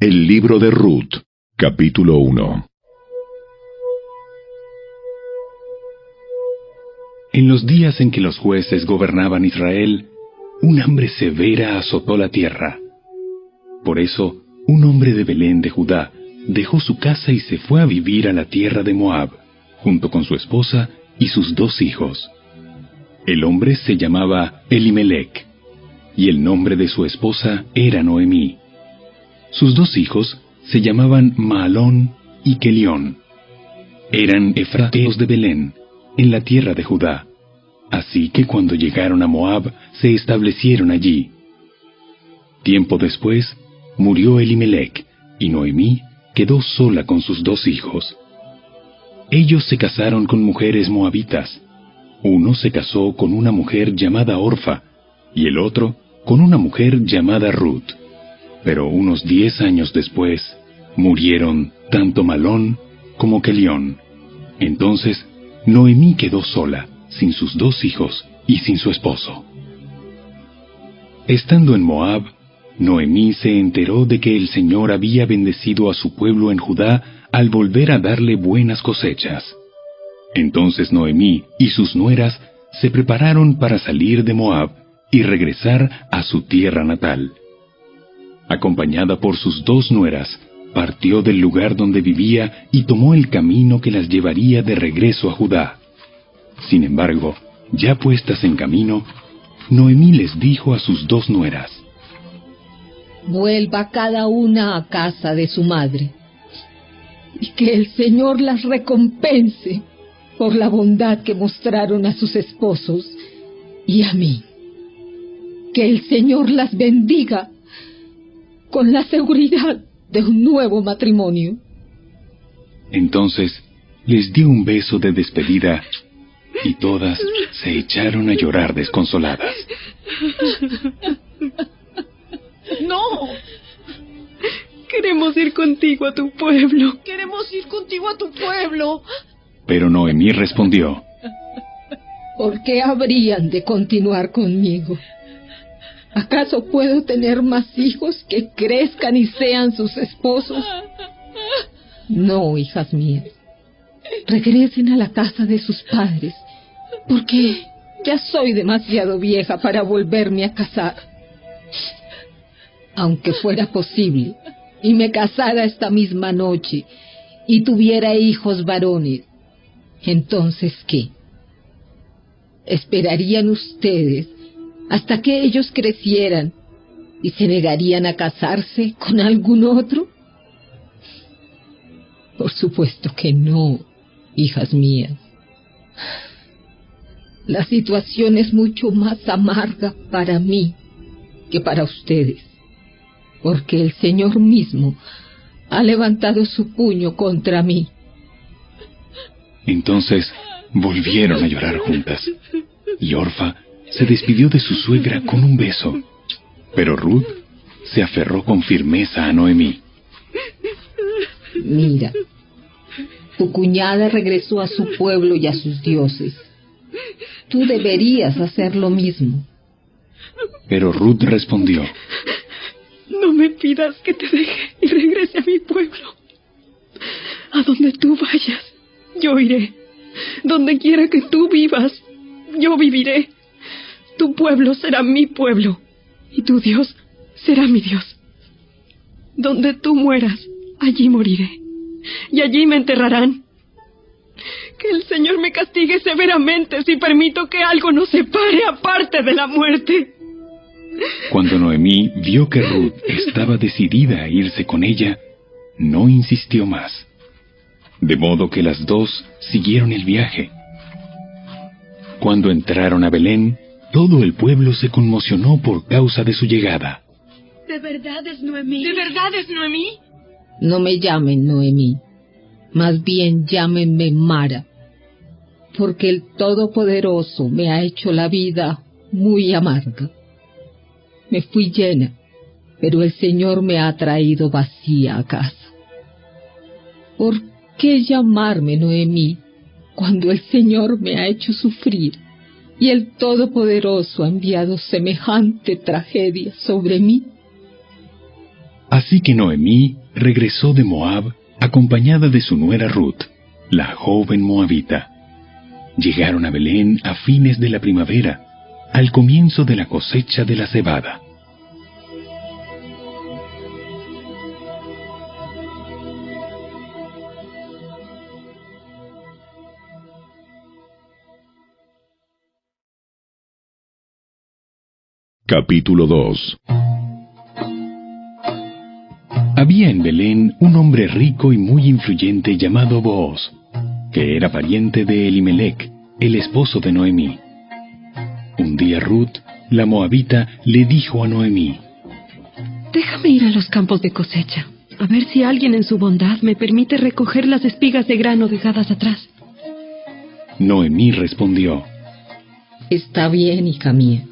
El libro de Ruth, capítulo 1. En los días en que los jueces gobernaban Israel, un hambre severa azotó la tierra. Por eso, un hombre de Belén de Judá dejó su casa y se fue a vivir a la tierra de Moab, junto con su esposa y sus 2 hijos. El hombre se llamaba Elimelec, y el nombre de su esposa era Noemí. Sus 2 hijos se llamaban Mahalón y Kelión. Eran efrateos de Belén, en la tierra de Judá. Así que cuando llegaron a Moab, se establecieron allí. Tiempo después, murió Elimelec, y Noemí quedó sola con sus 2 hijos. Ellos se casaron con mujeres moabitas. Uno se casó con una mujer llamada Orfa, y el otro con una mujer llamada Ruth. Pero unos 10 años después, murieron tanto Mahalón como Kelión. Entonces, Noemí quedó sola, sin sus 2 hijos y sin su esposo. Estando en Moab, Noemí se enteró de que el Señor había bendecido a su pueblo en Judá al volver a darle buenas cosechas. Entonces Noemí y sus nueras se prepararon para salir de Moab y regresar a su tierra natal. Acompañada por sus 2 nueras, partió del lugar donde vivía y tomó el camino que las llevaría de regreso a Judá. Sin embargo, ya puestas en camino, Noemí les dijo a sus 2 nueras: vuelva cada una a casa de su madre, y que el Señor las recompense por la bondad que mostraron a sus esposos y a mí. Que el Señor las bendiga con la seguridad de un nuevo matrimonio. Entonces les dio un beso de despedida y todas se echaron a llorar desconsoladas. ¡No! Queremos ir contigo a tu pueblo. Queremos ir contigo a tu pueblo. Pero Noemí respondió: ¿por qué habrían de continuar conmigo? ¿Acaso puedo tener más hijos que crezcan y sean sus esposos? No, hijas mías. Regresen a la casa de sus padres, porque ya soy demasiado vieja para volverme a casar. Aunque fuera posible, y me casara esta misma noche, y tuviera hijos varones, ¿entonces qué? ¿Esperarían ustedes hasta que ellos crecieran y se negarían a casarse con algún otro? Por supuesto que no, hijas mías. La situación es mucho más amarga para mí que para ustedes, porque el Señor mismo ha levantado su puño contra mí. Entonces volvieron a llorar juntas, y Orfa se despidió de su suegra con un beso, pero Ruth se aferró con firmeza a Noemí. Mira, tu cuñada regresó a su pueblo y a sus dioses. Tú deberías hacer lo mismo. Pero Ruth respondió: no me pidas que te deje y regrese a mi pueblo. A donde tú vayas, yo iré. Donde quiera que tú vivas, yo viviré. Tu pueblo será mi pueblo, y tu Dios será mi Dios. Donde tú mueras, allí moriré, y allí me enterrarán. Que el Señor me castigue severamente si permito que algo nos separe aparte de la muerte. Cuando Noemí vio que Ruth estaba decidida a irse con ella, no insistió más. De modo que las 2 siguieron el viaje. Cuando entraron a Belén, todo el pueblo se conmocionó por causa de su llegada. ¿De verdad es Noemí? ¿De verdad es Noemí? No me llamen Noemí, más bien llámenme Mara, porque el Todopoderoso me ha hecho la vida muy amarga. Me fui llena, pero el Señor me ha traído vacía a casa. ¿Por qué llamarme Noemí cuando el Señor me ha hecho sufrir y el Todopoderoso ha enviado semejante tragedia sobre mí? Así que Noemí regresó de Moab acompañada de su nuera Ruth, la joven moabita. Llegaron a Belén a fines de la primavera, al comienzo de la cosecha de la cebada. Capítulo 2. Había en Belén un hombre rico y muy influyente llamado Booz, que era pariente de Elimelec, el esposo de Noemí. Un día Ruth, la moabita, le dijo a Noemí: Déjame ir a los campos de cosecha, a ver si alguien en su bondad me permite recoger las espigas de grano dejadas atrás. Noemí respondió: Está bien, hija mía.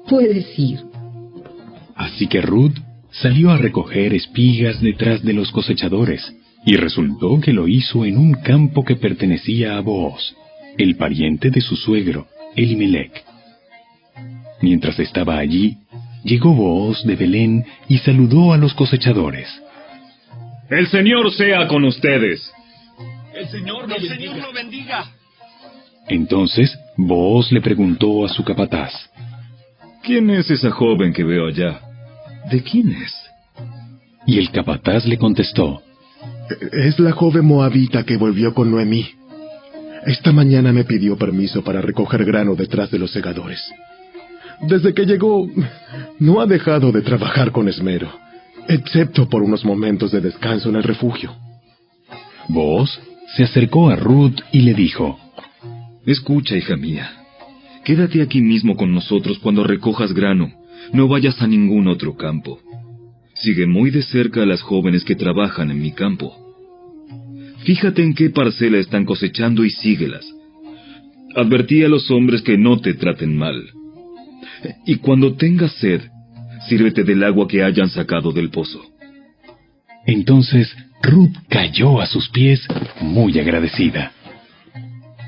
Puedes ir. Así que Ruth salió a recoger espigas detrás de los cosechadores, y resultó que lo hizo en un campo que pertenecía a Booz, el pariente de su suegro, Elimelec. Mientras estaba allí, llegó Booz de Belén y saludó a los cosechadores. ¡El Señor sea con ustedes! ¡El Señor lo bendiga! Entonces Booz le preguntó a su capataz: ¿Quién es esa joven que veo allá? ¿De quién es? Y el capataz le contestó: Es la joven moabita que volvió con Noemí. Esta mañana me pidió permiso para recoger grano detrás de los segadores. Desde que llegó, no ha dejado de trabajar con esmero, excepto por unos momentos de descanso en el refugio. Booz se acercó a Ruth y le dijo: Escucha, hija mía. Quédate aquí mismo con nosotros cuando recojas grano. No vayas a ningún otro campo. Sigue muy de cerca a las jóvenes que trabajan en mi campo. Fíjate en qué parcela están cosechando y síguelas. Advertí a los hombres que no te traten mal. Y cuando tengas sed, sírvete del agua que hayan sacado del pozo. Entonces Ruth cayó a sus pies muy agradecida.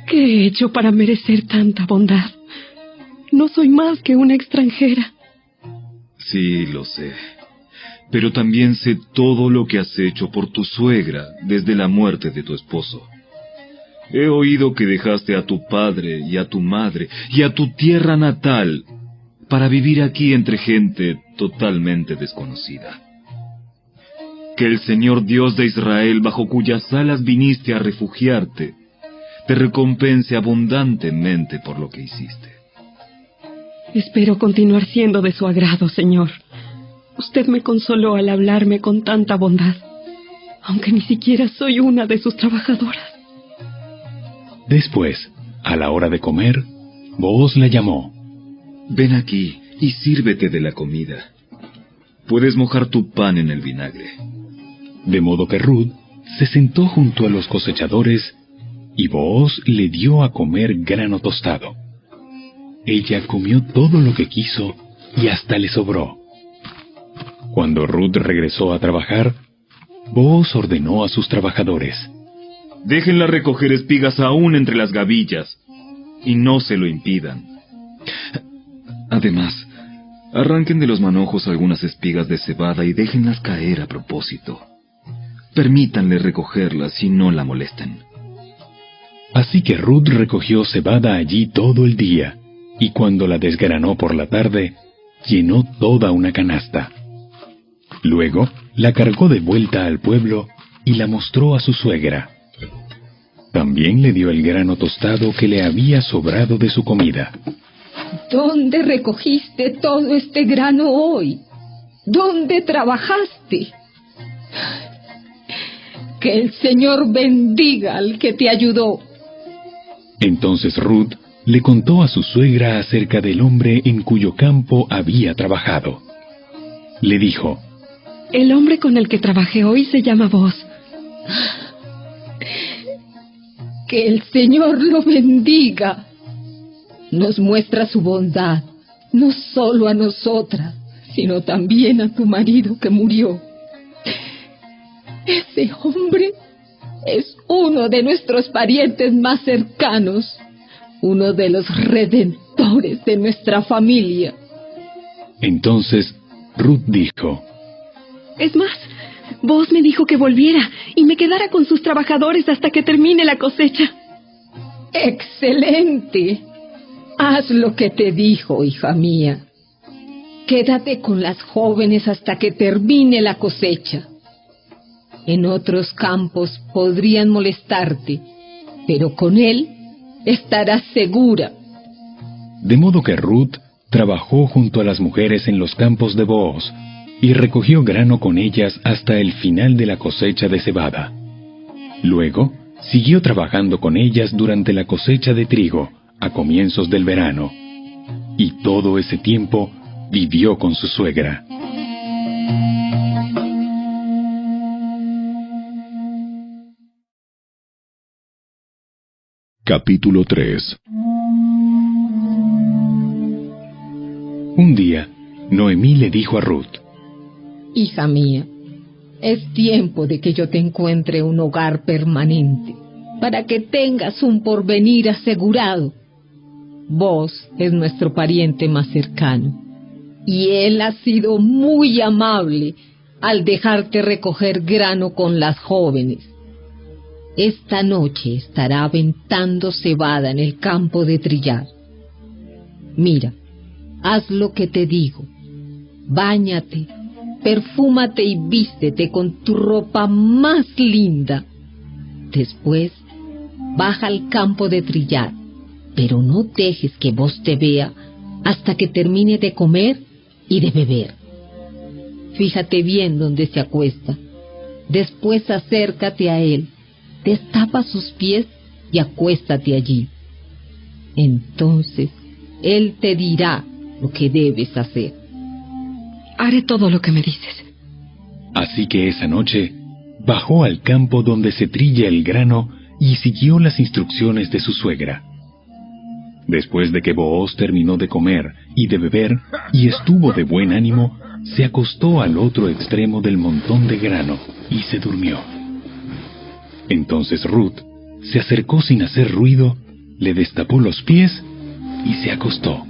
¿Qué he hecho para merecer tanta bondad? No soy más que una extranjera. Sí, lo sé. Pero también sé todo lo que has hecho por tu suegra desde la muerte de tu esposo. He oído que dejaste a tu padre y a tu madre y a tu tierra natal para vivir aquí entre gente totalmente desconocida. Que el Señor Dios de Israel, bajo cuyas alas viniste a refugiarte, te recompense abundantemente por lo que hiciste. Espero continuar siendo de su agrado, Señor. Usted me consoló al hablarme con tanta bondad, aunque ni siquiera soy una de sus trabajadoras. Después, a la hora de comer, Booz la llamó. Ven aquí y sírvete de la comida. Puedes mojar tu pan en el vinagre. De modo que Ruth se sentó junto a los cosechadores y Booz le dio a comer grano tostado. Ella comió todo lo que quiso y hasta le sobró. Cuando Ruth regresó a trabajar, Booz ordenó a sus trabajadores: Déjenla recoger espigas aún entre las gavillas, y no se lo impidan. Además, arranquen de los manojos algunas espigas de cebada y déjenlas caer a propósito. Permítanle recogerlas y no la molesten. Así que Ruth recogió cebada allí todo el día, y cuando la desgranó por la tarde, llenó toda una canasta. Luego la cargó de vuelta al pueblo y la mostró a su suegra. También le dio el grano tostado que le había sobrado de su comida. ¿Dónde recogiste todo este grano hoy? ¿Dónde trabajaste? Que el Señor bendiga al que te ayudó. Entonces Ruth le contó a su suegra acerca del hombre en cuyo campo había trabajado. Le dijo: El hombre con el que trabajé hoy se llama Booz. Que el Señor lo bendiga. Nos muestra su bondad, no solo a nosotras, sino también a tu marido que murió. Ese hombre es uno de nuestros parientes más cercanos, uno de los redentores de nuestra familia. Entonces Ruth dijo: Es más, Boaz me dijo que volviera y me quedara con sus trabajadores hasta que termine la cosecha. ¡Excelente! Haz lo que te dijo, hija mía. Quédate con las jóvenes hasta que termine la cosecha. En otros campos podrían molestarte, pero con él estarás segura. De modo que Ruth trabajó junto a las mujeres en los campos de Booz y recogió grano con ellas hasta el final de la cosecha de cebada. Luego, siguió trabajando con ellas durante la cosecha de trigo, a comienzos del verano, y todo ese tiempo vivió con su suegra. Capítulo 3. Un día, Noemí le dijo a Ruth: Hija mía, es tiempo de que yo te encuentre un hogar permanente, para que tengas un porvenir asegurado. Vos es nuestro pariente más cercano, y él ha sido muy amable al dejarte recoger grano con las jóvenes. Esta noche estará aventando cebada en el campo de trillar. Mira, haz lo que te digo. Báñate, perfúmate y vístete con tu ropa más linda. Después, baja al campo de trillar, pero no dejes que Vos te vea hasta que termine de comer y de beber. Fíjate bien dónde se acuesta. Después acércate a él, destapa sus pies y acuéstate allí. Entonces, él te dirá lo que debes hacer. Haré todo lo que me dices. Así que esa noche bajó al campo donde se trilla el grano y siguió las instrucciones de su suegra. Después de que Booz terminó de comer y de beber y estuvo de buen ánimo, se acostó al otro extremo del montón de grano y se durmió. Entonces Ruth se acercó sin hacer ruido, le destapó los pies y se acostó.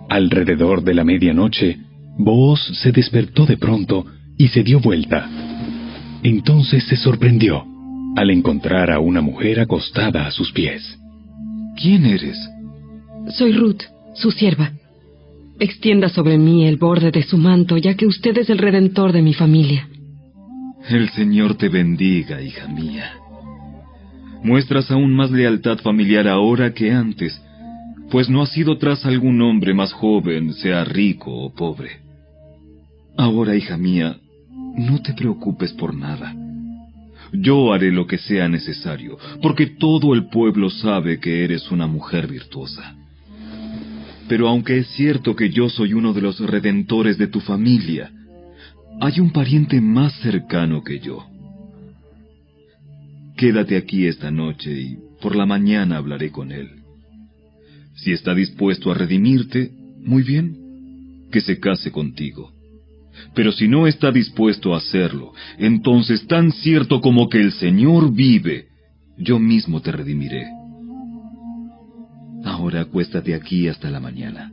Alrededor de la medianoche, Booz se despertó de pronto y se dio vuelta. Entonces se sorprendió al encontrar a una mujer acostada a sus pies. ¿Quién eres? Soy Ruth, su sierva. Extienda sobre mí el borde de su manto, ya que usted es el redentor de mi familia. El Señor te bendiga, hija mía. Muestras aún más lealtad familiar ahora que antes, pues no has ido tras algún hombre más joven, sea rico o pobre. Ahora, hija mía, no te preocupes por nada. Yo haré lo que sea necesario, porque todo el pueblo sabe que eres una mujer virtuosa. Pero aunque es cierto que yo soy uno de los redentores de tu familia, hay un pariente más cercano que yo. Quédate aquí esta noche y por la mañana hablaré con él. Si está dispuesto a redimirte, muy bien, que se case contigo. Pero si no está dispuesto a hacerlo, entonces tan cierto como que el Señor vive, yo mismo te redimiré. Ahora acuéstate aquí hasta la mañana.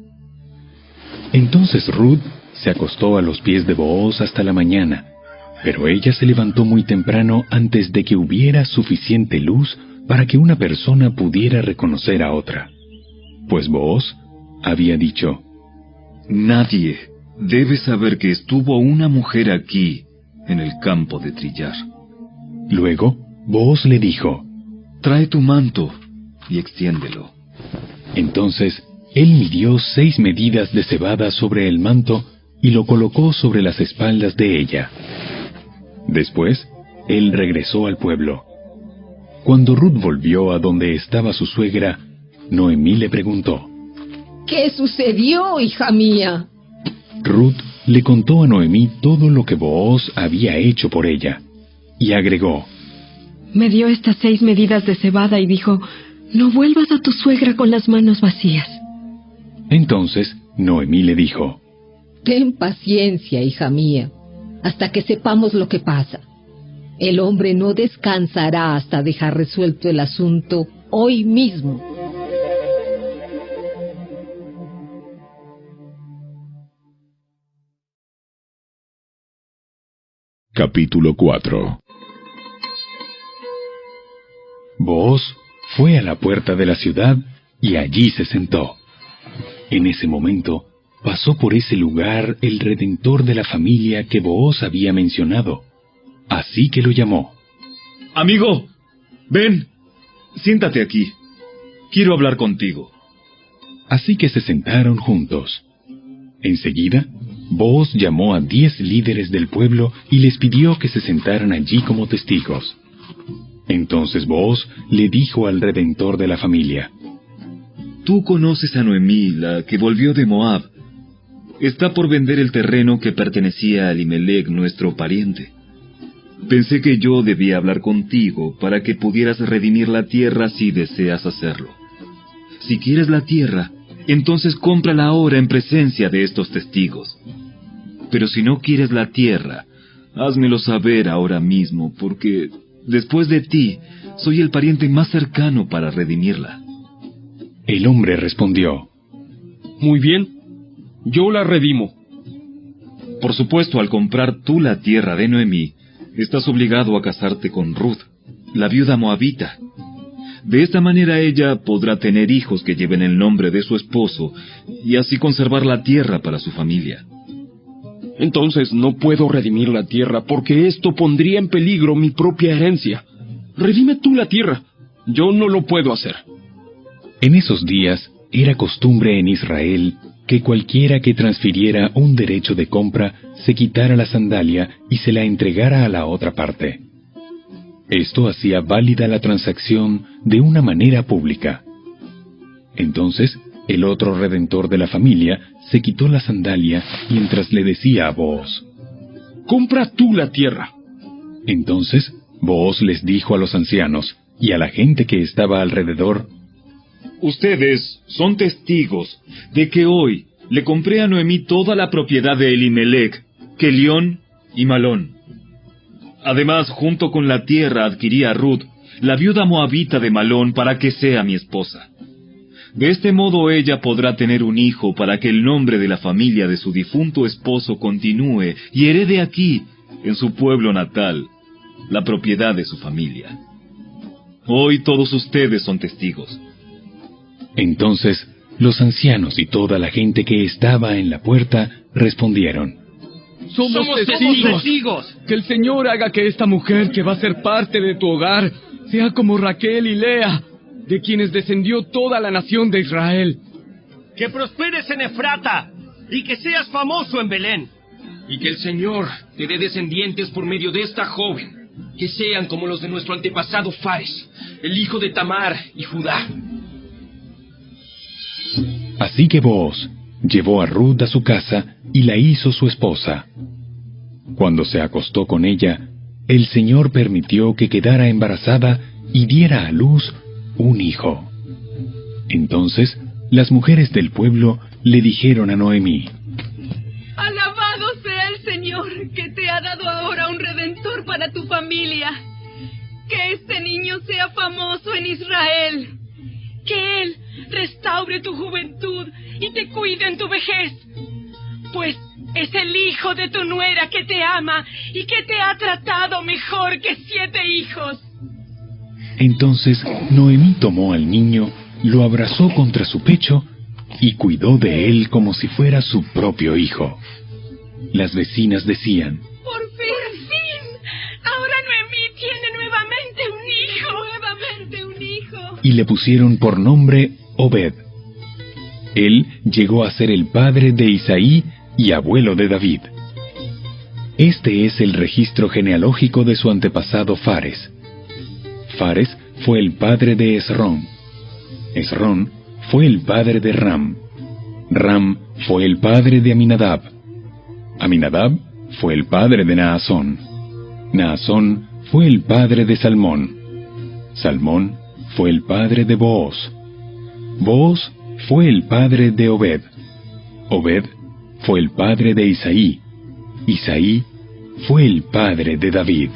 Entonces Ruth se acostó a los pies de Booz hasta la mañana, pero ella se levantó muy temprano antes de que hubiera suficiente luz para que una persona pudiera reconocer a otra. Pues Booz había dicho: Nadie debe saber que estuvo una mujer aquí, en el campo de trillar. Luego, Booz le dijo: Trae tu manto y extiéndelo. Entonces, él midió 6 medidas de cebada sobre el manto y lo colocó sobre las espaldas de ella. Después, él regresó al pueblo. Cuando Ruth volvió a donde estaba su suegra, Noemí le preguntó: ¿Qué sucedió, hija mía? Ruth le contó a Noemí todo lo que Booz había hecho por ella, y agregó: Me dio estas 6 medidas de cebada y dijo: no vuelvas a tu suegra con las manos vacías. Entonces Noemí le dijo: Ten paciencia, hija mía, hasta que sepamos lo que pasa. El hombre no descansará hasta dejar resuelto el asunto hoy mismo. Capítulo 4. Booz fue a la puerta de la ciudad y allí se sentó. En ese momento pasó por ese lugar el redentor de la familia que Booz había mencionado. Así que lo llamó. Amigo, ven, siéntate aquí. Quiero hablar contigo. Así que se sentaron juntos. Enseguida, Booz llamó a 10 líderes del pueblo y les pidió que se sentaran allí como testigos. Entonces Booz le dijo al redentor de la familia: Tú conoces a Noemí, la que volvió de Moab. Está por vender el terreno que pertenecía a Elimelec, nuestro pariente. Pensé que yo debía hablar contigo para que pudieras redimir la tierra si deseas hacerlo. Si quieres la tierra, entonces cómprala ahora en presencia de estos testigos. Pero si no quieres la tierra, házmelo saber ahora mismo, porque después de ti, soy el pariente más cercano para redimirla. El hombre respondió: Muy bien, yo la redimo. Por supuesto, al comprar tú la tierra de Noemí, estás obligado a casarte con Ruth, la viuda moabita. De esta manera ella podrá tener hijos que lleven el nombre de su esposo y así conservar la tierra para su familia. Entonces no puedo redimir la tierra porque esto pondría en peligro mi propia herencia. Redime tú la tierra. Yo no lo puedo hacer. En esos días era costumbre en Israel que cualquiera que transfiriera un derecho de compra se quitara la sandalia y se la entregara a la otra parte. Esto hacía válida la transacción de una manera pública. Entonces, el otro redentor de la familia se quitó la sandalia mientras le decía a Booz: Compra tú la tierra. Entonces, Booz les dijo a los ancianos y a la gente que estaba alrededor: Ustedes son testigos de que hoy le compré a Noemí toda la propiedad de Elimelec, Kelión y Malón. Además, junto con la tierra adquirí a Ruth, la viuda moabita de Malón, para que sea mi esposa. De este modo ella podrá tener un hijo para que el nombre de la familia de su difunto esposo continúe y herede aquí, en su pueblo natal, la propiedad de su familia. Hoy todos ustedes son testigos. Entonces, los ancianos y toda la gente que estaba en la puerta respondieron: Somos testigos. Que el Señor haga que esta mujer que va a ser parte de tu hogar sea como Raquel y Lea, de quienes descendió toda la nación de Israel. Que prosperes en Efrata y que seas famoso en Belén. Y que el Señor te dé descendientes por medio de esta joven, que sean como los de nuestro antepasado Fares, el hijo de Tamar y Judá. Así que Booz llevó a Ruth a su casa y la hizo su esposa. Cuando se acostó con ella, el Señor permitió que quedara embarazada y diera a luz un hijo. Entonces, las mujeres del pueblo le dijeron a Noemí: Alabado sea el Señor, que te ha dado ahora un redentor para tu familia. Que este niño sea famoso en Israel. Que él restaure tu juventud y te cuide en tu vejez. Pues es el hijo de tu nuera que te ama y que te ha tratado mejor que 7 hijos. Entonces Noemí tomó al niño, lo abrazó contra su pecho y cuidó de él como si fuera su propio hijo. Las vecinas decían: ¡Por fin! Ahora Noemí tiene nuevamente un hijo. Y le pusieron por nombre Obed. Él llegó a ser el padre de Isaí y abuelo de David. Este es el registro genealógico de su antepasado Fares. Fares fue el padre de Esrón. Esrón fue el padre de Ram. Ram fue el padre de Aminadab. Aminadab fue el padre de Naasón. Naasón fue el padre de Salmón. Salmón fue el padre de Booz. Booz fue el padre de Obed. Obed fue el padre de Isaí. Isaí fue el padre de David.